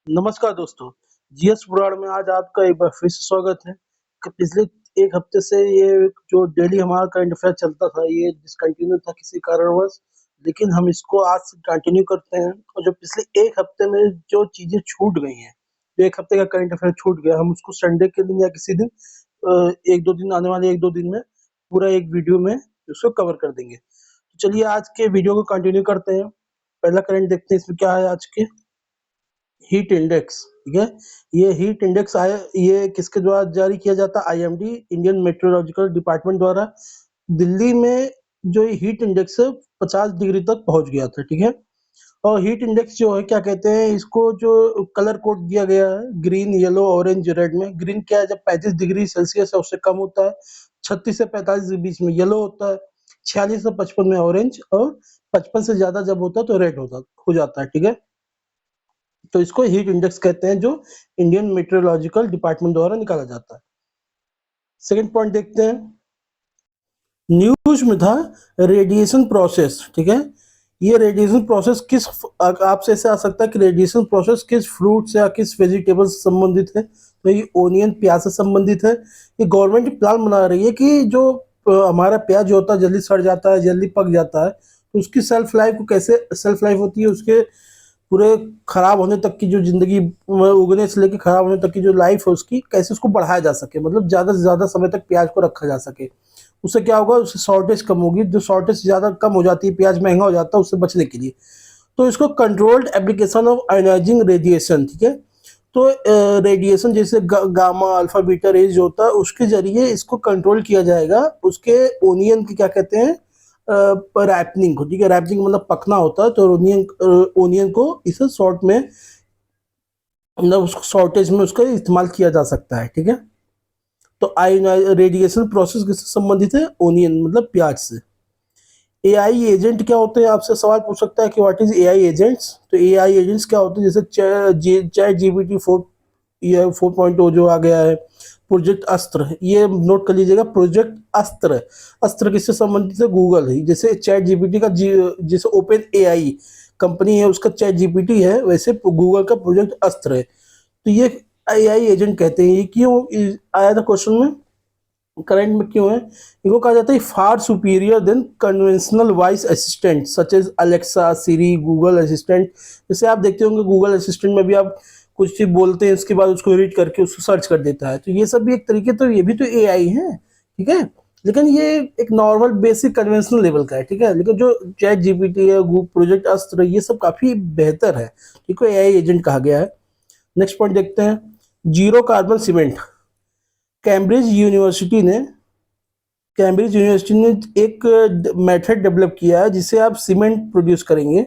नमस्कार दोस्तों, जीएस पुराण में आज आपका एक बार फिर से स्वागत है। पिछले एक हफ्ते से ये जो डेली हमारा करंट अफेयर चलता था, ये डिसकंटिन्यू था किसी कारणवश, लेकिन हम इसको आज से कंटिन्यू करते हैं। और जो पिछले एक हफ्ते में जो चीजें छूट गई हैं, जो एक हफ्ते का करंट अफेयर छूट गया, हम उसको संडे के दिन या किसी दिन एक दो दिन आने वाले एक दो दिन में पूरा एक वीडियो में उसको कवर कर देंगे। तो चलिए आज के वीडियो को कंटिन्यू करते हैं। पहला करंट देखते हैं इसमें क्या है आज के। हीट इंडेक्स, ठीक है। ये हीट इंडेक्स आया, ये किसके द्वारा जारी किया जाता है? आईएमडी, इंडियन मेट्रोलॉजिकल डिपार्टमेंट द्वारा। दिल्ली में जो ये हीट इंडेक्स है 50 डिग्री तक पहुंच गया था, ठीक है। और हीट इंडेक्स जो है क्या कहते हैं इसको, जो कलर कोड दिया गया है ग्रीन, येलो, ऑरेंज, रेड में। ग्रीन क्या है? जब 35 डिग्री सेल्सियस है उससे कम होता है। 36 से 45 के बीच में येलो होता है। 46 से 55 में ऑरेंज, और 55 से ज्यादा जब होता है तो रेड होता हो जाता है, ठीक है। तो इसको हीट इंडेक्स कहते हैं, जो इंडियन मेट्रोलॉजिकल डिपार्टमेंट द्वारा निकाला जाता है। सेकंड पॉइंट देखते हैं। न्यूज में था रेडिएशन प्रोसेस, ठीक है। ये रेडिएशन प्रोसेस किस, आपसे ऐसे आ सकता है कि रेडिएशन प्रोसेस किस फ्रूट से या किस वेजिटेबल से संबंधित है? तो ये ओनियन, प्याज से संबंधित है। ये गवर्नमेंट प्लान बना रही है कि जो हमारा प्याज जो होता है जल्दी सड़ जाता है, जल्दी पक जाता है, तो उसकी सेल्फ लाइफ को कैसे, सेल्फ लाइफ होती है उसके पूरे खराब होने तक की, जो जिंदगी उगने से लेकर खराब होने तक की जो लाइफ है उसकी, कैसे उसको बढ़ाया जा सके, मतलब ज्यादा से ज्यादा समय तक प्याज को रखा जा सके। उससे क्या होगा? उससे शॉर्टेज कम होगी। जो शॉर्टेज ज्यादा कम हो जाती है, प्याज महंगा हो जाता है, उससे बचने के लिए तो इसको controlled application of ionising radiation, ठीक है। तो रेडिएशन जैसे गामा, अल्फा, बीटा रेज होता है, उसके जरिए इसको कंट्रोल किया जाएगा। उसके ओनियन की क्या कहते हैं, रैपनिंग को, ठीक है। रैपनिंग मतलब पकना होता है। तो ओनियन को इसे शॉर्ट में, मतलब उसको शॉर्टेज में उसका इस्तेमाल किया जा सकता है, ठीक है। तो रेडिएशन प्रोसेस किससे संबंधित है? ओनियन मतलब प्याज से। एआई एजेंट क्या होते हैं? आपसे सवाल पूछ सकता है कि व्हाट इज एआई एजेंट्स। तो एआई एजेंट्स क्या होते हैं? जैसे चैट जीपीटी 4, ये 4.0 जो आ गया है। प्रोजेक्ट अस्त्र, ये नोट कर लीजिएगा, प्रोजेक्ट अस्त्र। अस्त्र किससे संबंधित है? गूगल है। जैसे चैट जीपीटी का जैसे ओपन एआई कंपनी है उसका चैट जीपीटी है, वैसे गूगल का प्रोजेक्ट अस्त्र है। तो ये एआई एजेंट कहते हैं। ये क्यों आया था क्वेश्चन में, करंट में क्यों है? इनको कहा जाता है far superior than conventional voice assistant such as Alexa, Siri, Google assistant. जैसे आप देखते होंगे गूगल असिस्टेंट में भी आप कुछ चीज बोलते हैं, इसके बाद उसको रीड करके उसको सर्च कर देता है। तो ये सब भी एक तरीके, तो ये भी तो एआई है, ठीक है। लेकिन ये एक नॉर्मल बेसिक कन्वेंशनल लेवल का है, ठीक है। लेकिन जो चैट जीपीटी है, प्रोजेक्ट अस्त्र, ये सब काफी बेहतर है, ठीक है। एआई एजेंट कहा गया है। नेक्स्ट पॉइंट देखते हैं। Zero carbon cement. Cambridge university ने कैम्ब्रिज यूनिवर्सिटी ने एक मेथड डेवलप किया है जिससे आप सीमेंट प्रोड्यूस करेंगे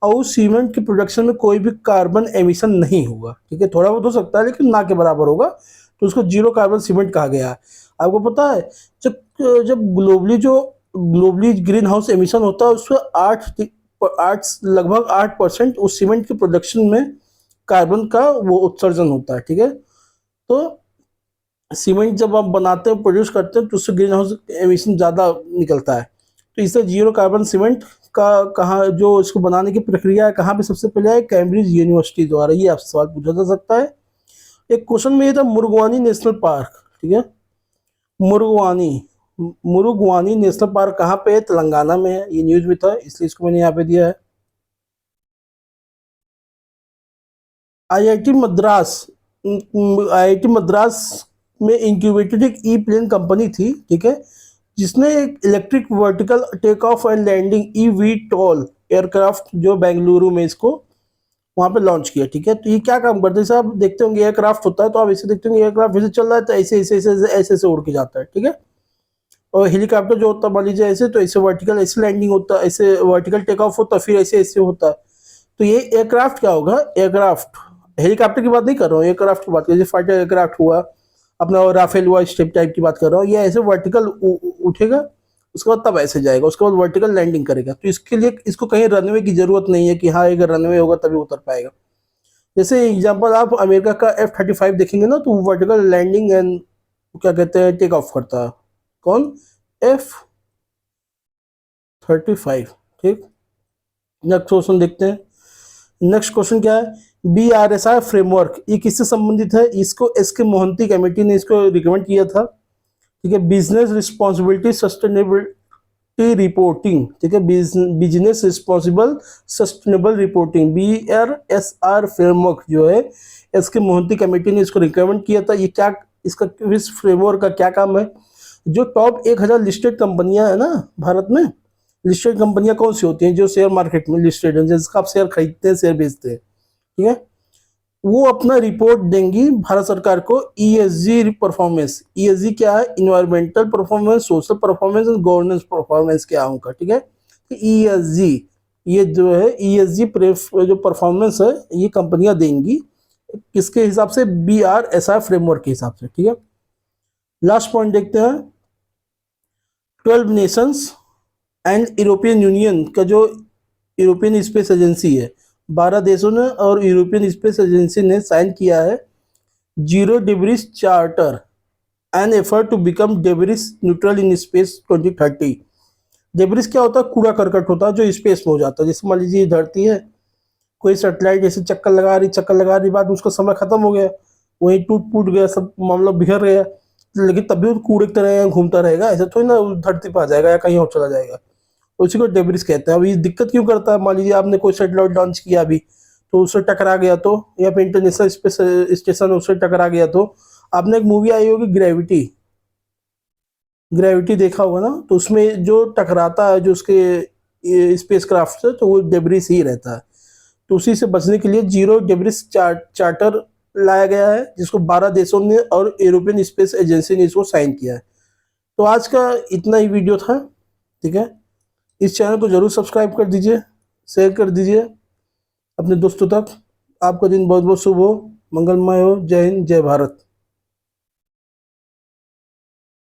और उस सीमेंट की प्रोडक्शन में कोई भी कार्बन एमिशन नहीं होगा, ठीक है। थोड़ा बहुत हो सकता है लेकिन ना के बराबर होगा, तो उसको जीरो कार्बन सीमेंट कहा गया है। आपको पता है, जब जब ग्लोबली ग्रीन हाउस एमिशन होता है उसमें आठ लगभग 8% उस सीमेंट के प्रोडक्शन में कार्बन का वो उत्सर्जन होता है, ठीक है। तो सीमेंट जब आप बनाते हैं, प्रोड्यूस करते हैं, तो उससे ग्रीन हाउस एमिशन ज़्यादा निकलता है। तो इससे जीरो कार्बन सीमेंट का कहाँ, जो इसको बनाने की प्रक्रिया है, कहाँ पे सबसे पहले है? कैम्ब्रिज यूनिवर्सिटी द्वारा। ये आपसे सवाल पूछा जा सकता है। एक क्वेश्चन में ये था मुरुगवानी नेशनल पार्क, ठीक है। मुरुगवानी मुरुगवानी नेशनल पार्क कहाँ पे है? तेलंगाना में है। ये न्यूज में था इसलिए इसको मैंने यहाँ पे दिया है। आईआईटी मद्रास आईआईटी मद्रास में इंक्यूबेटेड एक ई प्लेन कंपनी थी, ठीक है, जिसने एक electric vertical take off and landing E V TOL aircraft जो बेंगलुरु में इसको वहां पे लॉन्च किया, ठीक है। तो ये क्या काम करते हैं? जैसे आप देखते होंगे एयरक्राफ्ट होता है, तो आप ऐसे देखते होंगे एयरक्राफ्ट वैसे चल रहा है तो ऐसे ऐसे ऐसे ऐसे ऐसे उड़ के जाता है, ठीक है। और हेलीकॉप्टर जो होता है मान लीजिए ऐसे, तो ऐसे वर्टिकल ऐसे लैंडिंग होता है, ऐसे वर्टिकल टेक ऑफ होता है, फिर ऐसे ऐसे होता है। तो ये एयरक्राफ्ट क्या होगा? एयरक्राफ्ट, हेलीकॉप्टर की बात नहीं कर रहा हूँ, एयरक्राफ्ट की बात कर, जैसे फाइटर एयरक्राफ्ट हुआ अपना, राफेल हुआ, इस टाइप की बात कर रहा हूँ। ये ऐसे वर्टिकल उठेगा, उसके बाद तब ऐसे जाएगा, उसके बाद वर्टिकल लैंडिंग करेगा। तो इसके लिए इसको कहीं रनवे की जरूरत नहीं है कि हाँ अगर रनवे होगा तभी उतर पाएगा। जैसे एग्जांपल आप अमेरिका का F-35 देखेंगे ना, तो वर्टिकल लैंडिंग एंड क्या कहते हैं टेक ऑफ करता है। कौन? F-35, ठीक। नेक्स्ट क्वेश्चन देखते हैं। नेक्स्ट क्वेश्चन क्या है, BRSI फ्रेमवर्क ये किससे संबंधित है? इसको एसके मोहंती कमेटी ने इसको रिकमेंड किया था। ठीक है, बिजनेस रिस्पॉन्सिबिलिटी सस्टेनेबिलिटी रिपोर्टिंग, ठीक है, business responsible sustainable reporting, BRSR framework जो है एसके मोहंती कमेटी ने इसको रिकमेंड किया था। ये क्या, इसका इस फ्रेमवर्क का क्या काम है? जो टॉप 1000 लिस्टेड कंपनियां है ना भारत में, लिस्टेड कंपनियां कौन सी होती हैं जो शेयर मार्केट में लिस्टेड है, जिसका आप शेयर खरीदते हैं, शेयर बेचते हैं, ठीक है, वो अपना रिपोर्ट देंगी भारत सरकार को। ESG परफॉर्मेंस, ESG क्या है? इन्वायरमेंटल परफॉर्मेंस, सोशल परफॉर्मेंस और गवर्नेंस परफॉर्मेंस क्या होगा, ठीक है। ESG, ये जो है ESG जो परफॉर्मेंस है ये कंपनियां देंगी, किसके हिसाब से? BRSI फ्रेमवर्क के हिसाब से, ठीक है। लास्ट पॉइंट देखते हैं, 12 नेशंस एंड यूरोपियन यूनियन का जो यूरोपियन स्पेस एजेंसी है, 12 देशों ने और यूरोपियन स्पेस एजेंसी ने साइन किया है zero debris charter and effort to become debris neutral in space 2030। Debris क्या होता है? कूड़ा करकट होता है जो स्पेस में हो जाता है। जैसे मान लीजिए धरती है, कोई सैटेलाइट जैसे चक्कर लगा रही बाद में उसका समय खत्म हो गया, वहीं टूट फूट गया, सब मामला बिखर गया, लेकिन तब भी वो कूड़े की तरह घूमता रहेगा, ऐसा थोड़ी ना धरती पर आ जाएगा या कहीं और चला जाएगा। उसी को डेब्रिस कहते हैं। अब ये दिक्कत क्यों करता है? मान लीजिए आपने कोई सैटेलाइट लॉन्च किया अभी, तो उससे टकरा गया तो, या फिर इंटरनेशनल स्पेस स्टेशन उससे टकरा गया तो, आपने एक मूवी आई होगी ग्रेविटी, ग्रेविटी देखा होगा ना, तो उसमें जो टकराता है जो उसके स्पेस क्राफ्ट से, तो वो डेब्रिस ही रहता है। तो उसी से बचने के लिए जीरो डेब्रिस चार्टर लाया गया है, जिसको 12 देशों ने और यूरोपियन स्पेस एजेंसी ने इसको साइन किया है। तो आज का इतना ही वीडियो था, ठीक है। इस चैनल को जरूर सब्सक्राइब कर दीजिए, शेयर कर दीजिए अपने दोस्तों तक। आपका दिन बहुत बहुत शुभ हो, मंगलमय हो। जय हिंद, जय भारत।